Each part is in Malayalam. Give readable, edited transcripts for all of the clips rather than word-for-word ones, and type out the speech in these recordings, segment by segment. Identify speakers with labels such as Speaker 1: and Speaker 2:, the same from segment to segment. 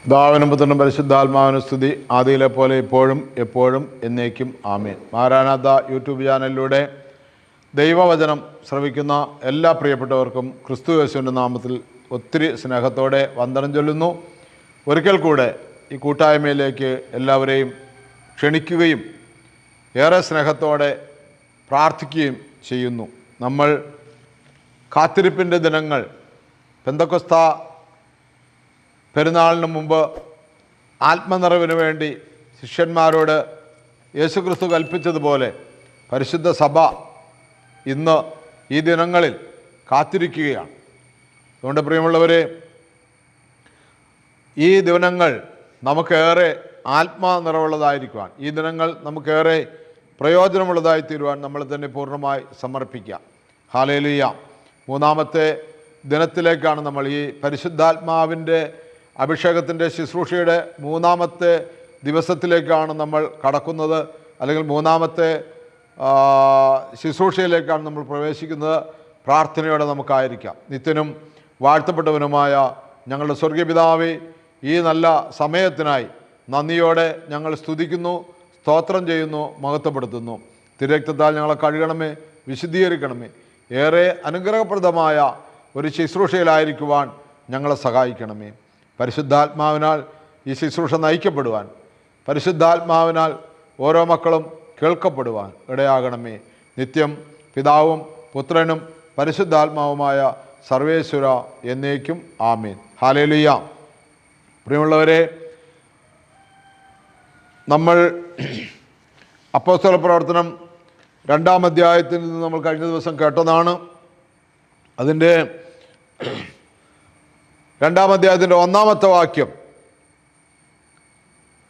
Speaker 1: പിതാവിനും പുത്രനും പരിശുദ്ധാത്മാവിനും സ്തുതി, ആദിയിലെ പോലെ ഇപ്പോഴും എപ്പോഴും എന്നേക്കും ആമേൻ. മാരാനാഥ യൂട്യൂബ് ചാനലിലൂടെ ദൈവവചനം ശ്രവിക്കുന്ന എല്ലാ പ്രിയപ്പെട്ടവർക്കും ക്രിസ്തു യേശുവിൻ്റെ നാമത്തിൽ ഒത്തിരി സ്നേഹത്തോടെ വന്ദനം ചൊല്ലുന്നു. ഒരിക്കൽ കൂടെ ഈ കൂട്ടായ്മയിലേക്ക് എല്ലാവരെയും ക്ഷണിക്കുകയും ഏറെ സ്നേഹത്തോടെ പ്രാർത്ഥിക്കുകയും ചെയ്യുന്നു. നമ്മൾ കാത്തിരിപ്പിൻ്റെ ദിനങ്ങൾ, പെന്തക്കോസ്ത പെരുന്നാളിന് മുമ്പ് ആത്മനിറവിന് വേണ്ടി ശിഷ്യന്മാരോട് യേശുക്രിസ്തു കൽപ്പിച്ചതുപോലെ പരിശുദ്ധ സഭ ഇന്ന് ഈ ദിനങ്ങളിൽ കാത്തിരിക്കുകയാണ്. അതുകൊണ്ട് പ്രിയമുള്ളവരെ, ഈ ദിനങ്ങൾ നമുക്കേറെ ആത്മനിറവുള്ളതായിരിക്കുവാൻ, ഈ ദിനങ്ങൾ നമുക്കേറെ പ്രയോജനമുള്ളതായി തീരുവാൻ നമ്മൾ തന്നെ പൂർണ്ണമായി സമർപ്പിക്കുക. ഹല്ലേലൂയ. മൂന്നാമത്തെ ദിനത്തിലേക്കാണ് നമ്മൾ ഈ പരിശുദ്ധാത്മാവിൻ്റെ അഭിഷേകത്തിൻ്റെ ശുശ്രൂഷയുടെ മൂന്നാമത്തെ ദിവസത്തിലേക്കാണ് നമ്മൾ കടക്കുന്നത്, അല്ലെങ്കിൽ മൂന്നാമത്തെ ശുശ്രൂഷയിലേക്കാണ് നമ്മൾ പ്രവേശിക്കുന്നത്. പ്രാർത്ഥനയോടെ നമുക്കായിരിക്കാം. നിത്യനും വാഴ്ത്തപ്പെട്ടവനുമായ ഞങ്ങളുടെ സ്വർഗീയ പിതാവേ, ഈ നല്ല സമയത്തിനായി നന്ദിയോടെ ഞങ്ങൾ സ്തുതിക്കുന്നു, സ്തോത്രം ചെയ്യുന്നു, മഹത്വപ്പെടുത്തുന്നു. തിരുരക്തത്താൽ ഞങ്ങളെ കഴുകണമേ, വിശുദ്ധീകരിക്കണമേ. ഏറെ അനുഗ്രഹപ്രദമായ ഒരു ശുശ്രൂഷയിലായിരിക്കുവാൻ ഞങ്ങളെ സഹായിക്കണമേ. പരിശുദ്ധാത്മാവിനാൽ ഈ ശുശ്രൂഷ നയിക്കപ്പെടുവാൻ, പരിശുദ്ധാത്മാവിനാൽ ഓരോ മക്കളും കേൾക്കപ്പെടുവാൻ ഇടയാകണമേ. നിത്യം പിതാവും പുത്രനും പരിശുദ്ധാത്മാവുമായ സർവേശ്വര എന്നേക്കും ആമേൻ. ഹല്ലേലൂയ. പ്രിയമുള്ളവരെ, നമ്മൾ അപ്പോസ്തല പ്രവർത്തനം 2-ാം അധ്യായത്തിൽ നിന്ന് നമ്മൾ കഴിഞ്ഞ ദിവസം കേട്ടതാണ്. അതിൻ്റെ 2-ാം അധ്യായത്തിൻ്റെ 1-ാമത്തെ വാക്യം,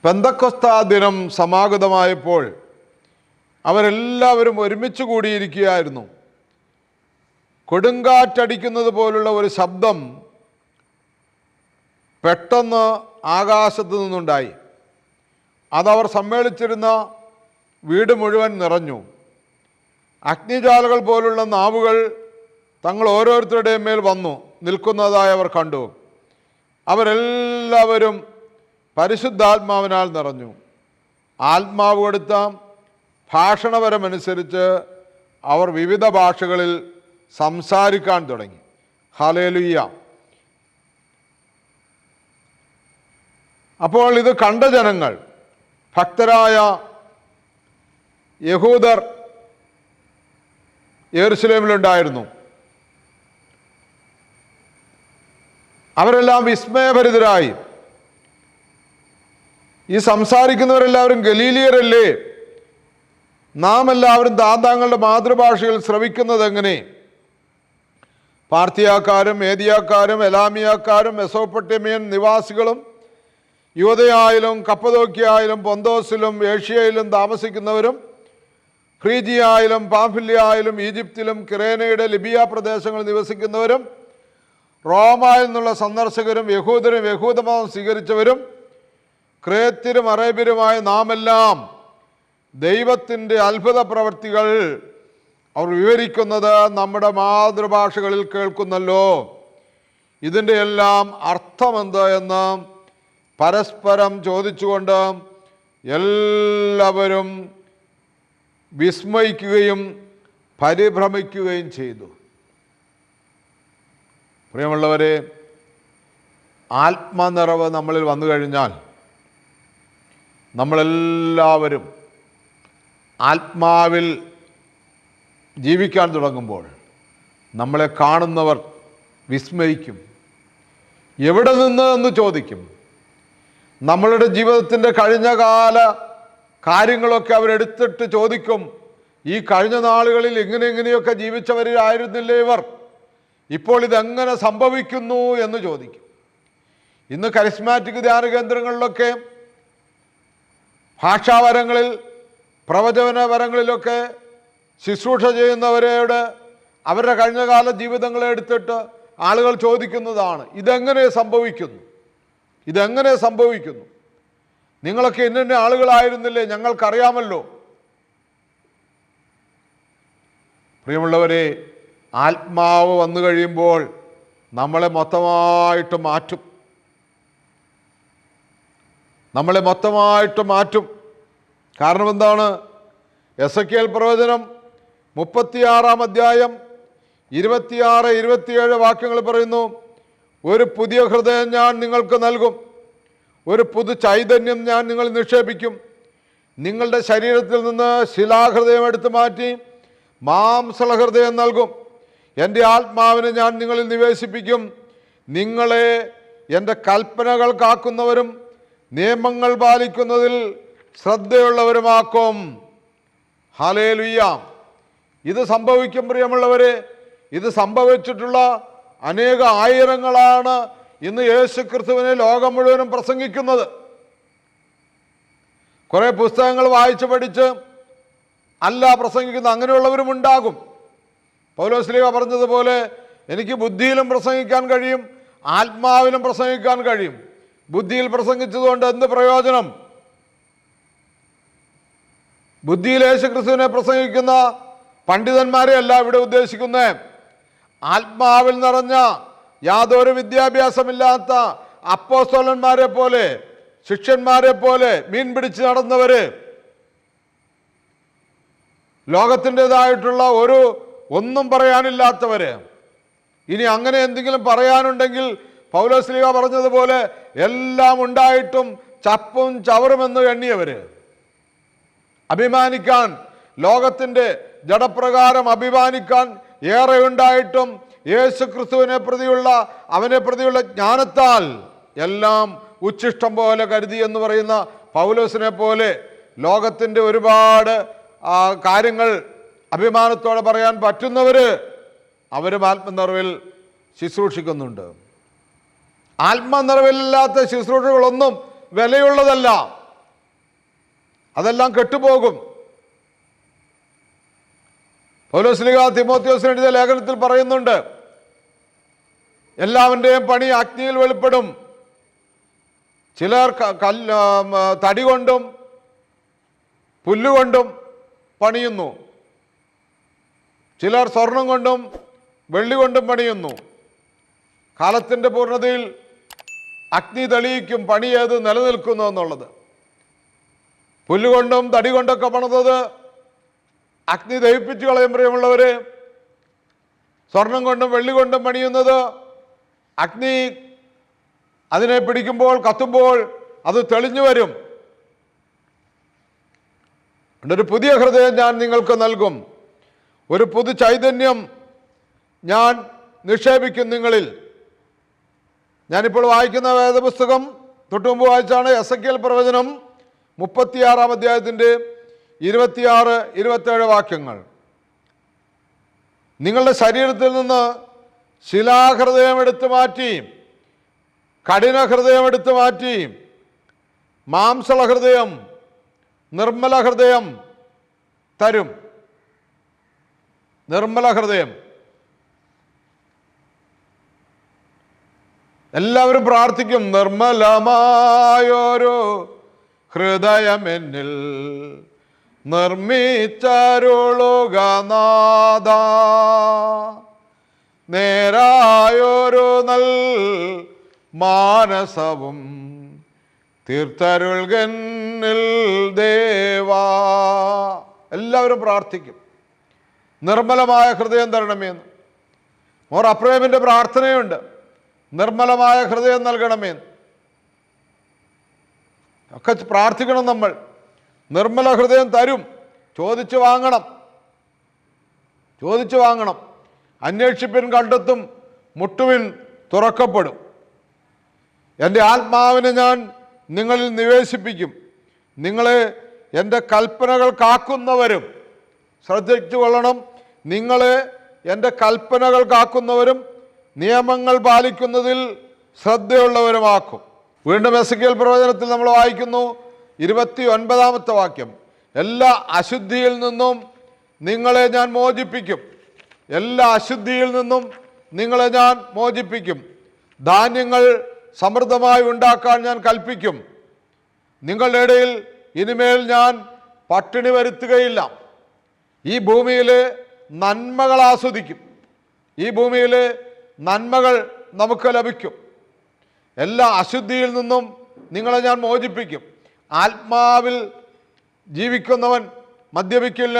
Speaker 1: പെന്തക്കോസ്ത ദിനം സമാഗതമായപ്പോൾ അവരെല്ലാവരും ഒരുമിച്ച് കൂടിയിരിക്കുകയായിരുന്നു. കൊടുങ്കാറ്റടിക്കുന്നത് പോലുള്ള ഒരു ശബ്ദം പെട്ടെന്ന് ആകാശത്തു നിന്നുണ്ടായി. അതവർ സമ്മേളിച്ചിരുന്ന വീട് മുഴുവൻ നിറഞ്ഞു. അഗ്നിജ്വാലകൾ പോലുള്ള നാവുകൾ തങ്ങൾ ഓരോരുത്തരുടെയും മേൽ വന്നു നിൽക്കുന്നതായി അവർ കണ്ടു. അവരെല്ലാവരും പരിശുദ്ധാത്മാവിനാൽ നിറഞ്ഞു. ആത്മാവ് കൊടുത്ത ഭാഷണപരമനുസരിച്ച് അവർ വിവിധ ഭാഷകളിൽ സംസാരിക്കാൻ തുടങ്ങി. ഹല്ലേലൂയ. അപ്പോൾ ഇത് കണ്ട ജനങ്ങൾ, ഭക്തരായ യഹൂദർ യെരൂശലേമിലുണ്ടായിരുന്നു. അവരെല്ലാം വിസ്മയഭരിതരായി. ഈ സംസാരിക്കുന്നവരെല്ലാവരും ഗലീലിയരല്ലേ? നാം എല്ലാവരും താന്താങ്ങളുടെ മാതൃഭാഷയിൽ ശ്രവിക്കുന്നത് എങ്ങനെ? പാർത്തിയാക്കാരും മേദിയാക്കാരും എലാമിയാക്കാരും മെസോപ്പൊട്ടേമിയൻ നിവാസികളും യൂദയായാലും കപ്പദോക്യയായാലും പൊന്തോസിലും ഏഷ്യയിലും താമസിക്കുന്നവരും ഫ്രീജിയായാലും പാംഫില്യായാലും ഈജിപ്തിലും കിറേനയുടെ ലിബിയ പ്രദേശങ്ങളിൽ നിവസിക്കുന്നവരും റോമായിൽ നിന്നുള്ള സന്ദർശകരും യഹൂദരും യഹൂദമതം സ്വീകരിച്ചവരും ക്രേത്യരും അറേബ്യരുമായ നാമെല്ലാം ദൈവത്തിൻ്റെ അത്ഭുത പ്രവൃത്തികൾ അവർ വിവരിക്കുന്നത് നമ്മുടെ മാതൃഭാഷകളിൽ കേൾക്കുന്നല്ലോ. ഇതിൻ്റെ എല്ലാം അർത്ഥമെന്ത് എന്ന് പരസ്പരം ചോദിച്ചുകൊണ്ട് എല്ലാവരും വിസ്മയിക്കുകയും പരിഭ്രമിക്കുകയും ചെയ്തു. പ്രിയമുള്ളവരെ, ആത്മനിറവ് നമ്മളിൽ വന്നു കഴിഞ്ഞാൽ, നമ്മളെല്ലാവരും ആത്മാവിൽ ജീവിക്കാൻ തുടങ്ങുമ്പോൾ നമ്മളെ കാണുന്നവർ വിസ്മയിക്കും. എവിടെ നിന്ന് എന്ന് ചോദിക്കും. നമ്മളുടെ ജീവിതത്തിൻ്റെ കഴിഞ്ഞ കാല കാര്യങ്ങളൊക്കെ അവരെടുത്തിട്ട് ചോദിക്കും, ഈ കഴിഞ്ഞ നാളുകളിൽ ഇങ്ങനെയൊക്കെ ജീവിച്ചവരായിരുന്നില്ലേ ഇവർ, ഇപ്പോൾ ഇതെങ്ങനെ സംഭവിക്കുന്നു എന്ന് ചോദിക്കും. ഇന്ന് കരിസ്മാറ്റിക് ധ്യാന കേന്ദ്രങ്ങളിലൊക്കെ ഭാഷാവരങ്ങളിൽ, പ്രവചനവരങ്ങളിലൊക്കെ ശുശ്രൂഷ ചെയ്യുന്നവരോട് അവരുടെ കഴിഞ്ഞകാല ജീവിതങ്ങളെ എടുത്തിട്ട് ആളുകൾ ചോദിക്കുന്നതാണ്, ഇതെങ്ങനെ സംഭവിക്കുന്നു, ഇതെങ്ങനെ സംഭവിക്കുന്നു? നിങ്ങളൊക്കെ ഇന്ന ആളുകളായിരുന്നില്ലേ, ഞങ്ങൾക്കറിയാമല്ലോ. പ്രിയമുള്ളവരെ, ആത്മാവ് വന്നു കഴിയുമ്പോൾ നമ്മളെ മൊത്തമായിട്ട് മാറ്റും. നമ്മളെ മൊത്തമായിട്ട് മാറ്റും. കാരണം എന്താണ്? എസെക്കിയേൽ പ്രവചനം 36-ാം അധ്യായം 26-27 വാക്യങ്ങൾ പറയുന്നു, ഒരു പുതിയ ഹൃദയം ഞാൻ നിങ്ങൾക്ക് നൽകും, ഒരു പുതു ചൈതന്യം ഞാൻ നിങ്ങളിൽ നിക്ഷേപിക്കും, നിങ്ങളുടെ ശരീരത്തിൽ നിന്ന് ശിലാഹൃദയം എടുത്തു മാറ്റി മാംസളഹൃദയം നൽകും, എൻ്റെ ആത്മാവിനെ ഞാൻ നിങ്ങളിൽ നിവേശിപ്പിക്കും, നിങ്ങളെ എൻ്റെ കൽപ്പനകൾ കാക്കുന്നവരും നിയമങ്ങൾ പാലിക്കുന്നതിൽ ശ്രദ്ധയുള്ളവരുമാക്കും. ഹല്ലേലൂയ. ഇത് സംഭവിക്കും പ്രിയമുള്ളവരെ. ഇത് സംഭവിച്ചിട്ടുള്ള അനേക ആയിരങ്ങളാണ് ഇന്ന് യേശുക്രിസ്തുവിനെ ലോകം മുഴുവനും പ്രസംഗിക്കുന്നത്. കുറേ പുസ്തകങ്ങൾ വായിച്ച് പഠിച്ച് അല്ല പ്രസംഗിക്കുന്ന അങ്ങനെയുള്ളവരും ഉണ്ടാകും. പൗലോസ്ലീഹ പറഞ്ഞതുപോലെ എനിക്ക് ബുദ്ധിയിലും പ്രസംഗിക്കാൻ കഴിയും, ആത്മാവിലും പ്രസംഗിക്കാൻ കഴിയും. ബുദ്ധിയിൽ പ്രസംഗിച്ചതുകൊണ്ട് എന്ത് പ്രയോജനം? ബുദ്ധിയിൽ യേശുക്രിസ്തുവിനെ പ്രസംഗിക്കുന്ന പണ്ഡിതന്മാരെ അല്ല ഇവിടെ ഉദ്ദേശിക്കുന്നത്. ആത്മാവിൽ നിറഞ്ഞ യാതൊരു വിദ്യാഭ്യാസമില്ലാത്ത അപ്പോസ്തലന്മാരെ പോലെ, ശിഷ്യന്മാരെ പോലെ മീൻ പിടിച്ച് നടന്നവര്, ലോകത്തിൻ്റെതായിട്ടുള്ള ഒന്നും പറയാനില്ലാത്തവര്. ഇനി അങ്ങനെ എന്തെങ്കിലും പറയാനുണ്ടെങ്കിൽ പൗലോസ്ലീഹ പറഞ്ഞതുപോലെ എല്ലാം ഉണ്ടായിട്ടും ചപ്പും ചവറുമെന്ന് എണ്ണിയവര്, അഭിമാനിക്കാൻ, ലോകത്തിൻ്റെ ജഡപ്രകാരം അഭിമാനിക്കാൻ ഏറെ ഉണ്ടായിട്ടും യേശുക്രിസ്തുവിനെ പ്രതിയുള്ള അവനെ പ്രതിയുള്ള ജ്ഞാനത്താൽ എല്ലാം ഉച്ഛിഷ്ടം പോലെ കരുതി എന്ന് പറയുന്ന പൗലോസിനെ പോലെ ലോകത്തിൻ്റെ ഒരുപാട് കാര്യങ്ങൾ അഭിമാനത്തോടെ പറയാൻ പറ്റുന്നവര് അവരും ആത്മനിറവിൽ ശുശ്രൂഷിക്കുന്നുണ്ട്. ആത്മനിറവിലില്ലാത്ത ശുശ്രൂഷകളൊന്നും വിലയുള്ളതല്ല, അതെല്ലാം കെട്ടുപോകും. പൗലോസ്ലീഹ തിമോഥെയോസിന് എഴുതിയ ലേഖനത്തിൽ പറയുന്നുണ്ട്, എല്ലാവരുടെയും പണി അഗ്നിയിൽ വെളിപ്പെടും. ചിലർ തടി കൊണ്ടും പുല്ലുകൊണ്ടും പണിയുന്നു, ചിലർ സ്വർണം കൊണ്ടും വെള്ളി കൊണ്ടും പണിയുന്നു. കാലത്തിൻ്റെ പൂർണ്ണതയിൽ അഗ്നി തെളിയിക്കും പണി ഏത് നിലനിൽക്കുന്നു എന്നുള്ളത്. പുല്ലുകൊണ്ടും തടി കൊണ്ടൊക്കെ പണിതത് അഗ്നി ദഹിപ്പിച്ചു കളയും പ്രിയമുള്ളവര്. സ്വർണം കൊണ്ടും വെള്ളി കൊണ്ടും പണിയുന്നത് അഗ്നി അതിനെ പിടിക്കുമ്പോൾ, കത്തുമ്പോൾ അത് തെളിഞ്ഞു വരും. ഒരു പുതിയ ഹൃദയം ഞാൻ നിങ്ങൾക്ക് നൽകും, ഒരു പുതു ചൈതന്യം ഞാൻ നിക്ഷേപിക്കും നിങ്ങളിൽ. ഞാനിപ്പോൾ വായിക്കുന്ന വേദപുസ്തകം തൊട്ടുമുമ്പ് വായിച്ചാണ് എസെക്കിയേൽ പ്രവചനം 36-ാം അധ്യായത്തിൻ്റെ 26-27 വാക്യങ്ങൾ. നിങ്ങളുടെ ശരീരത്തിൽ നിന്ന് ശിലാഹൃദയം എടുത്തു മാറ്റി കഠിന ഹൃദയം എടുത്തു മാറ്റി മാംസള ഹൃദയം, നിർമ്മല ഹൃദയം തരും. നിർമ്മല ഹൃദയം. എല്ലാവരും പ്രാർത്ഥിക്കും, നിർമ്മലമായൊരു ഹൃദയം എന്നിൽ നിർമ്മിച്ചരുളുക നാഥ, നേരായൊരു നൽ മാനസവും തീർത്തരുൾകന്നിൽ ദേവാ. എല്ലാവരും പ്രാർത്ഥിക്കും, നിർമ്മലമായ ഹൃദയം തരണമേന്ന്. മോർ അപ്രേമിൻ്റെ പ്രാർത്ഥനയുണ്ട്, നിർമ്മലമായ ഹൃദയം നൽകണമെന്ന്. ഒക്കെ പ്രാർത്ഥിക്കണം നമ്മൾ. നിർമ്മല ഹൃദയം തരും. ചോദിച്ചു വാങ്ങണം, ചോദിച്ചു വാങ്ങണം. അന്വേഷിപ്പിൻ കണ്ടെത്തും, മുട്ടുവിൻ തുറക്കപ്പെടും. എൻ്റെ ആത്മാവിനെ ഞാൻ നിങ്ങളിൽ നിവേശിപ്പിക്കും, നിങ്ങളെ എൻ്റെ കൽപ്പനകൾ കാക്കുന്നവരും. ശ്രദ്ധിച്ചു കൊള്ളണം, നിങ്ങളെ എൻ്റെ കൽപ്പനകൾ കാക്കുന്നവരും നിയമങ്ങൾ പാലിക്കുന്നതിൽ ശ്രദ്ധയുള്ളവരുമാക്കും. വീണ്ടും എസെക്കിയേൽ പ്രവചനത്തിൽ നമ്മൾ വായിക്കുന്നു 29-ാമത്തെ വാക്യം, എല്ലാ അശുദ്ധിയിൽ നിന്നും നിങ്ങളെ ഞാൻ മോചിപ്പിക്കും. എല്ലാ അശുദ്ധിയിൽ നിന്നും നിങ്ങളെ ഞാൻ മോചിപ്പിക്കും. ധാന്യങ്ങൾ സമൃദ്ധമായി ഉണ്ടാക്കാൻ ഞാൻ കൽപ്പിക്കും. നിങ്ങളുടെ ഇടയിൽ ഇനിമേൽ ഞാൻ പട്ടിണി വരുത്തുകയില്ല. ഈ ഭൂമിയിൽ നന്മകൾ ആസ്വദിക്കും. ഈ ഭൂമിയിൽ നന്മകൾ നമുക്ക് ലഭിക്കും. എല്ലാ അശുദ്ധിയിൽ നിന്നും നിങ്ങളെ ഞാൻ മോചിപ്പിക്കും. ആത്മാവിൽ ജീവിക്കുന്നവൻ മദ്യപിക്കില്ല,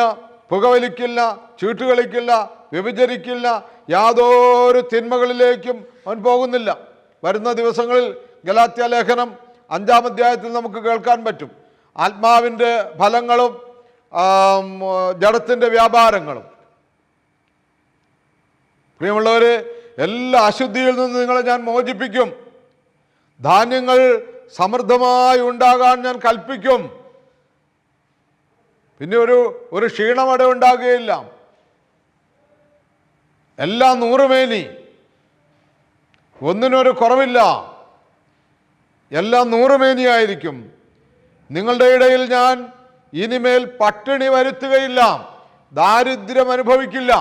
Speaker 1: പുകവലിക്കില്ല, ചീട്ടുകളിക്കില്ല, വ്യഭിചരിക്കില്ല, യാതൊരു തിന്മകളിലേക്കും അവൻ പോകുന്നില്ല. വരുന്ന ദിവസങ്ങളിൽ ഗലാത്യ ലേഖനം 5-ാം അധ്യായത്തിൽ നമുക്ക് കേൾക്കാൻ പറ്റും ആത്മാവിൻ്റെ ഫലങ്ങളും ജഡത്തിൻ്റെ വ്യാപാരങ്ങളും. പ്രിയമുള്ളവരെ, എല്ലാ അശുദ്ധിയിൽ നിന്ന് നിങ്ങളെ ഞാൻ മോചിപ്പിക്കും. ധാന്യങ്ങൾ സമൃദ്ധമായി ഉണ്ടാകാൻ ഞാൻ കൽപ്പിക്കും. പിന്നെ ഒരു ക്ഷീണമട ഉണ്ടാകുകയില്ല. എല്ലാം 100 മേനി, ഒന്നിനൊരു കുറവില്ല. എല്ലാം 100 മേനിയായിരിക്കും. നിങ്ങളുടെ ഇടയിൽ ഞാൻ ഇനിമേൽ പട്ടിണി വരുത്തുകയില്ല, ദാരിദ്ര്യം അനുഭവിക്കില്ല.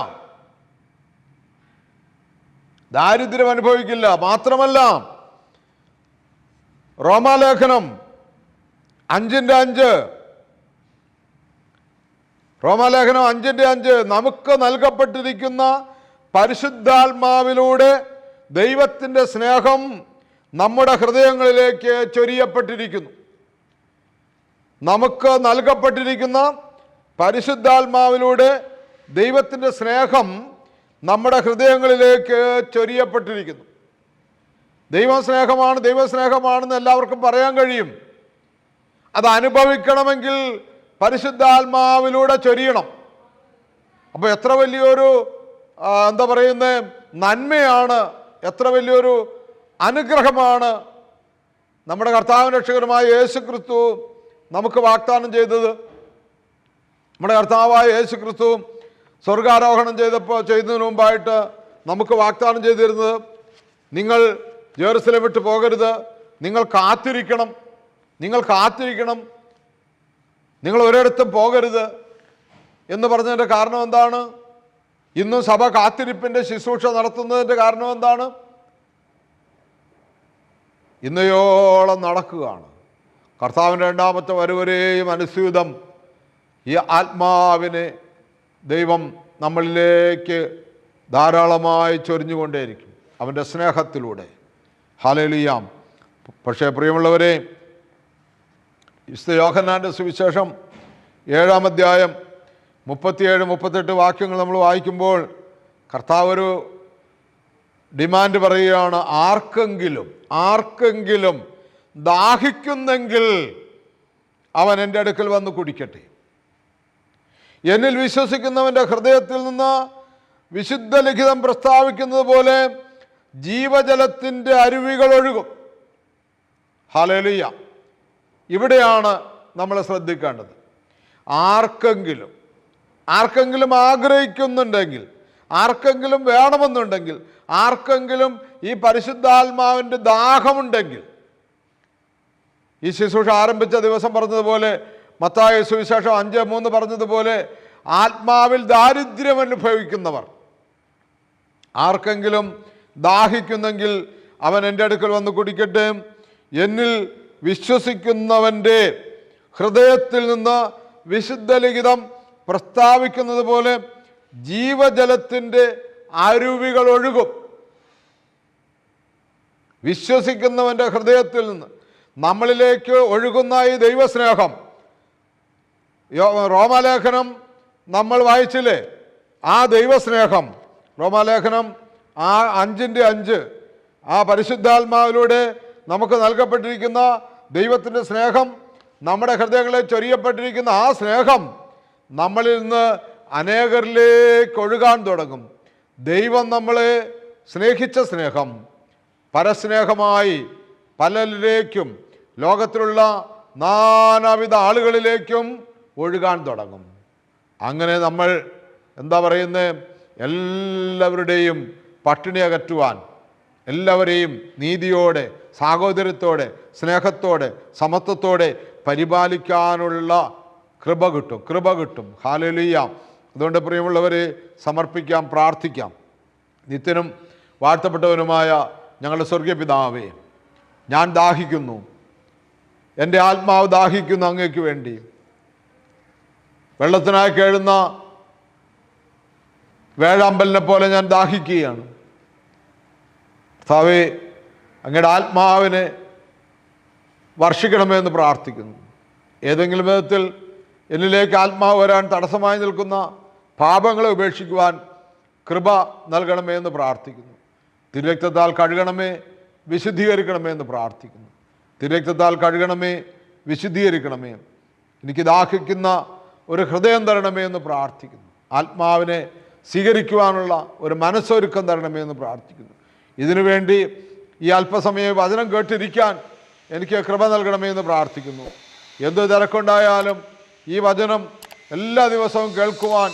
Speaker 1: മാത്രമല്ല, റോമാലേഖനം 5:5 നമുക്ക് നൽകപ്പെട്ടിരിക്കുന്ന പരിശുദ്ധാത്മാവിലൂടെ ദൈവത്തിൻ്റെ സ്നേഹം നമ്മുടെ ഹൃദയങ്ങളിലേക്ക് ചൊരിയപ്പെട്ടിരിക്കുന്നു. നമുക്ക് നൽകപ്പെട്ടിരിക്കുന്ന പരിശുദ്ധാത്മാവിലൂടെ ദൈവത്തിൻ്റെ സ്നേഹം നമ്മുടെ ഹൃദയങ്ങളിലേക്ക് ചൊരിയപ്പെട്ടിരിക്കുന്നു. ദൈവസ്നേഹമാണെന്ന് എല്ലാവർക്കും പറയാൻ കഴിയും. അത് അനുഭവിക്കണമെങ്കിൽ പരിശുദ്ധാത്മാവിലൂടെ ചൊരിയണം. അപ്പോൾ എത്ര വലിയൊരു നന്മയാണ്, എത്ര വലിയൊരു അനുഗ്രഹമാണ് നമ്മുടെ കർത്താവിൻ രക്ഷകനുമായ യേശു ക്രിസ്തു നമുക്ക് വാഗ്ദാനം ചെയ്തത്. നമ്മുടെ കർത്താവായ യേശു ക്രിസ്തു സ്വർഗാരോഹണം ചെയ്യുന്നതിന് മുമ്പായിട്ട് നമുക്ക് വാഗ്ദാനം ചെയ്തിരുന്നത്, നിങ്ങൾ ജെറുസലേം വിട്ട് പോകരുത്, നിങ്ങൾ കാത്തിരിക്കണം, നിങ്ങൾ ഒരിടത്തും പോകരുത് എന്ന് പറഞ്ഞതിൻ്റെ കാരണം എന്താണ്? ഇന്നും സഭ കാത്തിരിപ്പിൻ്റെ ശുശ്രൂഷ നടത്തുന്നതിൻ്റെ കാരണം എന്താണ്? ഇന്നയോളം നടക്കുകയാണ്. കർത്താവിൻ്റെ 2ാമത്തെ വരവരെയും അനുസ്യൂതം ഈ ആത്മാവിനെ ദൈവം നമ്മളിലേക്ക് ധാരാളമായി ചൊരിഞ്ഞുകൊണ്ടേയിരിക്കും അവൻ്റെ സ്നേഹത്തിലൂടെ. ഹല്ലേലൂയ. പക്ഷേ പ്രിയമുള്ളവരെ, വിശുദ്ധ യോഹന്നാൻ്റെ സുവിശേഷം 7-ാം അധ്യായം 37-38 വാക്യങ്ങൾ നമ്മൾ വായിക്കുമ്പോൾ കർത്താവ് ഒരു ഡിമാൻഡ് പറയുകയാണ്. ആർക്കെങ്കിലും ദാഹിക്കുന്നെങ്കിൽ അവൻ എൻ്റെ അടുക്കൽ വന്ന് കുടിക്കട്ടെ. എന്നിൽ വിശ്വസിക്കുന്നവൻ്റെ ഹൃദയത്തിൽ നിന്ന് വിശുദ്ധ ലിഖിതം പ്രസ്താവിക്കുന്നത് പോലെ ജീവജലത്തിൻ്റെ അരുവികൾ ഒഴുകും. ഹല്ലേലൂയ. ഇവിടെയാണ് നമ്മൾ ശ്രദ്ധിക്കേണ്ടത്. ആർക്കെങ്കിലും ആഗ്രഹിക്കുന്നുണ്ടെങ്കിൽ, ആർക്കെങ്കിലും വേണമെന്നുണ്ടെങ്കിൽ, ആർക്കെങ്കിലും ഈ പരിശുദ്ധാത്മാവിൻ്റെ ദാഹമുണ്ടെങ്കിൽ, ഈ ശുശ്രൂഷ ആരംഭിച്ച ദിവസം പറഞ്ഞതുപോലെ, മത്തായി സുവിശേഷം 5:3 പറഞ്ഞതുപോലെ, ആത്മാവിൽ ദാരിദ്ര്യം അനുഭവിക്കുന്നവർ ആർക്കെങ്കിലും ദാഹിക്കുന്നെങ്കിൽ അവൻ എൻ്റെ അടുക്കൽ വന്ന് കുടിക്കട്ടെ. എന്നിൽ വിശ്വസിക്കുന്നവൻ്റെ ഹൃദയത്തിൽ നിന്ന് വിശുദ്ധ ലിഖിതം പ്രസ്താവിക്കുന്നത് പോലെ ജീവജലത്തിൻ്റെ അരുവികൾ ഒഴുകും. വിശ്വസിക്കുന്നവൻ്റെ ഹൃദയത്തിൽ നിന്ന് നമ്മളിലേക്ക് ഒഴുകുന്ന ഈ ദൈവസ്നേഹം, റോമാലേഖനം നമ്മൾ വായിച്ചില്ലേ, ആ ദൈവസ്നേഹം, റോമാലേഖനം 5:5 ആ പരിശുദ്ധാത്മാവിലൂടെ നമുക്ക് നൽകപ്പെട്ടിരിക്കുന്ന ദൈവത്തിൻ്റെ സ്നേഹം, നമ്മുടെ ഹൃദയങ്ങളിൽ ചൊരിയപ്പെട്ടിരിക്കുന്ന ആ സ്നേഹം നമ്മളിൽ നിന്ന് അനേകരിലേക്ക് ഒഴുകാൻ തുടങ്ങും. ദൈവം നമ്മളെ സ്നേഹിച്ച സ്നേഹം പരസ്നേഹമായി പലരിലേക്കും ലോകത്തിലുള്ള നാനാവിധ ആളുകളിലേക്കും ഒഴുകാൻ തുടങ്ങും. അങ്ങനെ നമ്മൾ എല്ലാവരുടെയും പട്ടിണി അകറ്റുവാൻ, എല്ലാവരെയും നീതിയോടെ, സാഹോദര്യത്തോടെ, സ്നേഹത്തോടെ, സമത്വത്തോടെ പരിപാലിക്കാനുള്ള കൃപ കിട്ടും. ഹല്ലേലൂയ. അതുകൊണ്ട് പ്രിയമുള്ളവരെ, സമർപ്പിക്കാം, പ്രാർത്ഥിക്കാം. നിത്യനും വാഴ്ത്തപ്പെട്ടവനുമായ ഞങ്ങളുടെ സ്വർഗീയ പിതാവേ, ഞാൻ ദാഹിക്കുന്നു, എൻ്റെ ആത്മാവ് ദാഹിക്കുന്നു അങ്ങേക്ക് വേണ്ടി. വെള്ളത്തിനായി കേഴുന്ന വേഴാമ്പലിനെ പോലെ ഞാൻ ദാഹിക്കുകയാണ്. കർത്താവേ, അങ്ങയുടെ ആത്മാവിനെ വർഷിക്കണമേ എന്ന് പ്രാർത്ഥിക്കുന്നു. ഏതെങ്കിലും വിധത്തിൽ എന്നിലേക്ക് ആത്മാവ് വരാൻ തടസ്സമായി നിൽക്കുന്ന പാപങ്ങളെ ഉപേക്ഷിക്കുവാൻ കൃപ നൽകണമേ എന്ന് പ്രാർത്ഥിക്കുന്നു. തിരുരക്തത്താൽ കഴുകണമേ, വിശുദ്ധീകരിക്കണമേ എന്ന് പ്രാർത്ഥിക്കുന്നു. തിരുരക്തത്താൽ കഴുകണമേ, വിശുദ്ധീകരിക്കണമേ. എനിക്ക് ദാഹിക്കുന്ന ഒരു ഹൃദയം തരണമേ എന്ന് പ്രാർത്ഥിക്കുന്നു. ആത്മാവിനെ സ്വീകരിക്കുവാനുള്ള ഒരു മനസ്സൊരുക്കം തരണമേ എന്ന് പ്രാർത്ഥിക്കുന്നു. ഇതിനുവേണ്ടി ഈ അല്പസമയം വചനം കേട്ടിരിക്കാൻ എനിക്ക് കൃപ നൽകണമേ എന്ന് പ്രാർത്ഥിക്കുന്നു. എന്ത് തിരക്കുണ്ടായാലും ഈ വചനം എല്ലാ ദിവസവും കേൾക്കുവാൻ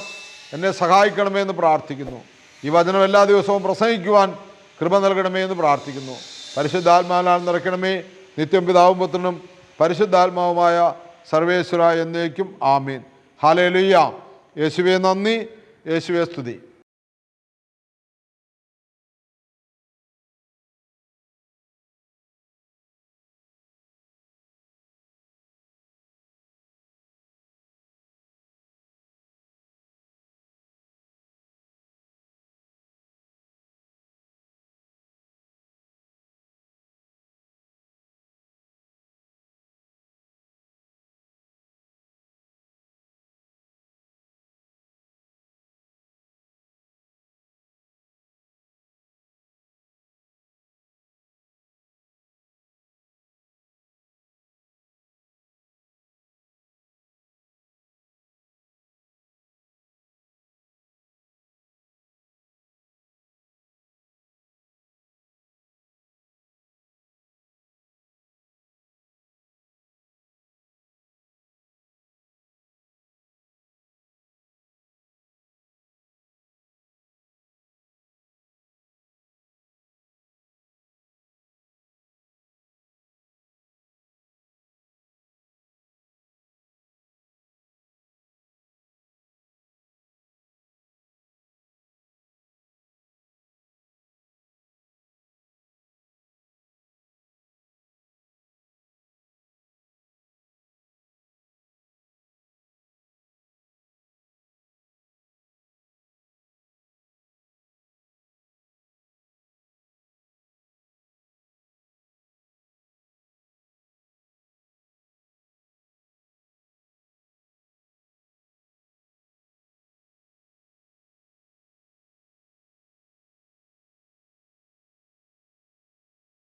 Speaker 1: എന്നെ സഹായിക്കണമേ എന്ന് പ്രാർത്ഥിക്കുന്നു. ഈ വചനം എല്ലാ ദിവസവും പ്രസംഗിക്കുവാൻ കൃപ നൽകണമേ എന്ന് പ്രാർത്ഥിക്കുന്നു. പരിശുദ്ധാത്മാവിനാൽ നിറയ്ക്കണമേ. നിത്യം പിതാവും പുത്രനും പരിശുദ്ധാത്മാവുമായ സർവേശ്വര എന്നേക്കും ആമീൻ. ഹല്ലേലൂയ. യേശുവേ നന്ദി, യേശുവേ സ്തുതി.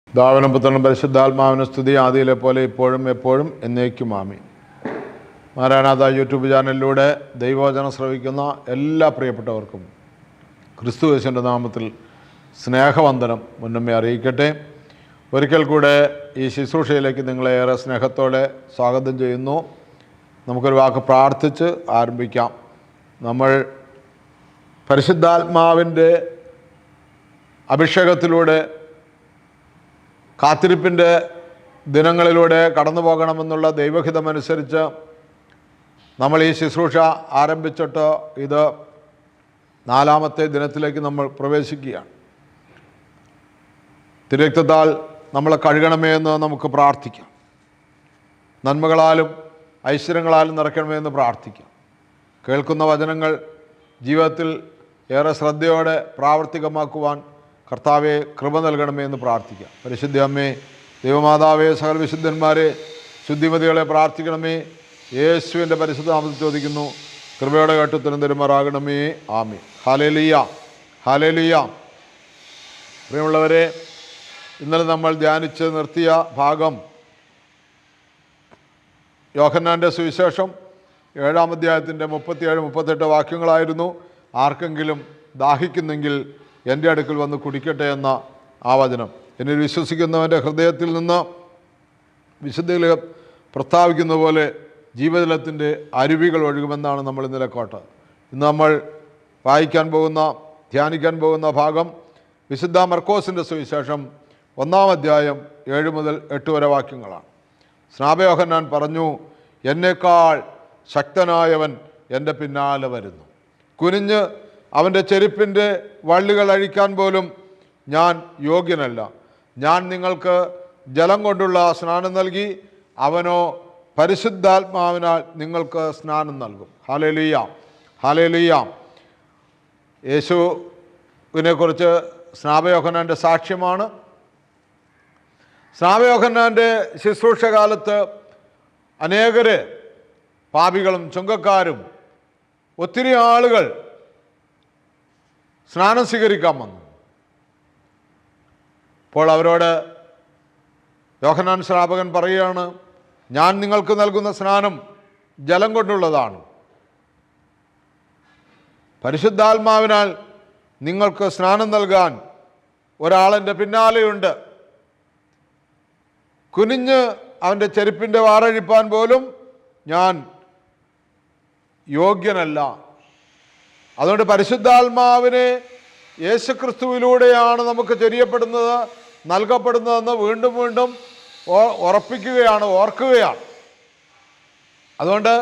Speaker 1: പിതാവിനും പുത്രനും പരിശുദ്ധാത്മാവിനും സ്തുതി, ആദിയിലെ പോലെ ഇപ്പോഴും എപ്പോഴും എന്നേക്കും ആമീൻ. മാരാനാഥ യൂട്യൂബ് ചാനലിലൂടെ ദൈവവചനം ശ്രവിക്കുന്ന എല്ലാ പ്രിയപ്പെട്ടവർക്കും ക്രിസ്തു യേശുവിൻ്റെ നാമത്തിൽ സ്നേഹവന്ദനം മുന്നമേ അറിയിക്കട്ടെ. ഒരിക്കൽ കൂടെ ഈ ശുശ്രൂഷയിലേക്ക് നിങ്ങളെ ഏറെ സ്നേഹത്തോടെ സ്വാഗതം ചെയ്യുന്നു. നമുക്കൊരു വാക്ക് പ്രാർത്ഥിച്ച് ആരംഭിക്കാം. നമ്മൾ പരിശുദ്ധാത്മാവിൻ്റെ അഭിഷേകത്തിലൂടെ കാത്തിരിപ്പിൻ്റെ ദിനങ്ങളിലൂടെ കടന്നു പോകണമെന്നുള്ള ദൈവഹിതമനുസരിച്ച് നമ്മൾ ഈ ശുശ്രൂഷ ആരംഭിച്ചിട്ട് ഇത് 4-ാമത്തെ ദിനത്തിലേക്ക് നമ്മൾ പ്രവേശിക്കുകയാണ്. തിരുരക്തത്താൽ നമ്മളെ കഴുകണമേ എന്ന് നമുക്ക് പ്രാർത്ഥിക്കാം. നന്മകളാലും ഐശ്വര്യങ്ങളാലും നിറയ്ക്കണമേ എന്ന് പ്രാർത്ഥിക്കാം. കേൾക്കുന്ന വചനങ്ങൾ ജീവിതത്തിൽ ഏറെ ശ്രദ്ധയോടെ പ്രാവർത്തികമാക്കുവാൻ കർത്താവെ കൃപ നൽകണമേ എന്ന് പ്രാർത്ഥിക്കാം. പരിശുദ്ധ അമ്മേ, ദൈവമാതാവേ, സകല വിശുദ്ധന്മാരെ, ശുദ്ധിമതികളെ പ്രാർത്ഥിക്കണമേ. യേശുവിൻ്റെ പരിശുദ്ധ നാമത്തിൽ ചോദിക്കുന്നു, കൃപയോടെ കേട്ട് ഉത്തരം തരുമാറാകണമേ. ആമീൻ. Hallelujah, hallelujah. പ്രിയമുള്ളവരെ, ഇന്നലെ നമ്മൾ ധ്യാനിച്ച് നിർത്തിയ ഭാഗം യോഹന്നാൻ്റെ സുവിശേഷം 7-ാം അധ്യായത്തിൻ്റെ 37-38 വാക്യങ്ങളായിരുന്നു. ആർക്കെങ്കിലും ദാഹിക്കുന്നെങ്കിൽ എൻ്റെ അടുക്കൽ വന്ന് കുടിക്കട്ടെ എന്ന ആ വചനം. എന്നിൽ വിശ്വസിക്കുന്നവൻ്റെ ഹൃദയത്തിൽ നിന്ന് വിശുദ്ധിയിൽ പ്രസ്താവിക്കുന്ന പോലെ ജീവജലത്തിൻ്റെ അരുവികൾ ഒഴുകുമെന്നാണ് നമ്മൾ ഇന്നലെ കേട്ടത്. ഇന്ന് നമ്മൾ വായിക്കാൻ പോകുന്ന, ധ്യാനിക്കാൻ പോകുന്ന ഭാഗം വിശുദ്ധ മർക്കോസിൻ്റെ സുവിശേഷം 1-ാം അധ്യായം 7 മുതൽ 8 വരെ വാക്യങ്ങളാണ്. സ്നാപക യോഹന്നാൻ പറഞ്ഞു, എന്നേക്കാൾ ശക്തനായവൻ എൻ്റെ പിന്നാലെ വരുന്നു. കുനിഞ്ഞ് അവൻ്റെ ചെരുപ്പിൻ്റെ വള്ളികൾ അഴിക്കാൻ പോലും ഞാൻ യോഗ്യനല്ല. ഞാൻ നിങ്ങൾക്ക് ജലം കൊണ്ടുള്ള സ്നാനം നൽകി, അവനോ പരിശുദ്ധാത്മാവിനാൽ നിങ്ങൾക്ക് സ്നാനം നൽകും. ഹല്ലേലൂയ, ഹല്ലേലൂയ. യേശുവിനെക്കുറിച്ച് സ്നാപക യോഹന്നാൻ്റെ സാക്ഷ്യമാണ്. സ്നാപയോഹന്നാൻ്റെ ശുശ്രൂഷ കാലത്ത് അനേകർ പാപികളും ചുങ്കക്കാരും ഒത്തിരി ആളുകൾ സ്നാനം സ്വീകരിക്കാൻ വന്നു. അപ്പോൾ അവരോട് യോഹന്നാൻ സ്നാപകൻ പറയുകയാണ്, ഞാൻ നിങ്ങൾക്ക് നൽകുന്ന സ്നാനം ജലം കൊണ്ടുള്ളതാണ്. പരിശുദ്ധാത്മാവിനാൽ നിങ്ങൾക്ക് സ്നാനം നൽകാൻ ഒരാളെൻ്റെ പിന്നാലെയുണ്ട്. കുനിഞ്ഞ് അവൻ്റെ ചെരുപ്പിൻ്റെ വാറഴിപ്പാൻ പോലും ഞാൻ യോഗ്യനല്ല. അതുകൊണ്ട് പരിശുദ്ധാത്മാവിനെ യേശുക്രിസ്തുവിലൂടെയാണ് നമുക്ക് ചൊരിയപ്പെടുന്നത്, നൽകപ്പെടുന്നതെന്ന് വീണ്ടും വീണ്ടും ഉറപ്പിക്കുകയാണ്, ഓർക്കുകയാണ്. അതുകൊണ്ട്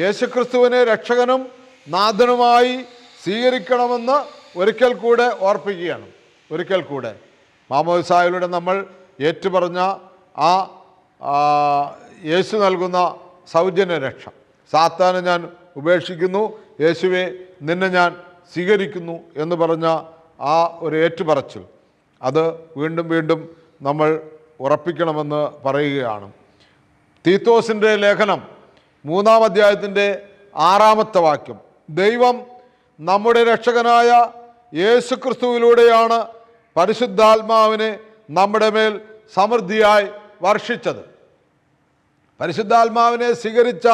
Speaker 1: യേശുക്രിസ്തുവിനെ രക്ഷകനും നാഥനുമായി സ്വീകരിക്കണമെന്ന് ഒരിക്കൽ കൂടെ ഓർപ്പിക്കുകയാണ്. ഒരിക്കൽ കൂടെ മാമോദിസായിലൂടെ നമ്മൾ ഏറ്റുപറഞ്ഞ ആ യേശു നൽകുന്ന സൗജന്യ രക്ഷ. സാത്താനെ ഞാൻ ഉപേക്ഷിക്കുന്നു, യേശുവെ നിന്നെ ഞാൻ സ്വീകരിക്കുന്നു എന്ന് പറഞ്ഞ ആ ഒരു ഏറ്റുപറച്ചിൽ, അത് വീണ്ടും വീണ്ടും നമ്മൾ ഉറപ്പിക്കണമെന്ന് പറയുകയാണ്. തീത്തോസിൻ്റെ ലേഖനം 3-ാം അധ്യായത്തിൻ്റെ 6-ാമത്തെ വാക്യം, ദൈവം നമ്മുടെ രക്ഷകനായ യേശുക്രിസ്തുവിലൂടെയാണ് പരിശുദ്ധാത്മാവിനെ നമ്മുടെ മേൽ സമൃദ്ധിയായി വർഷിച്ചത്. പരിശുദ്ധാത്മാവിനെ സ്വീകരിച്ച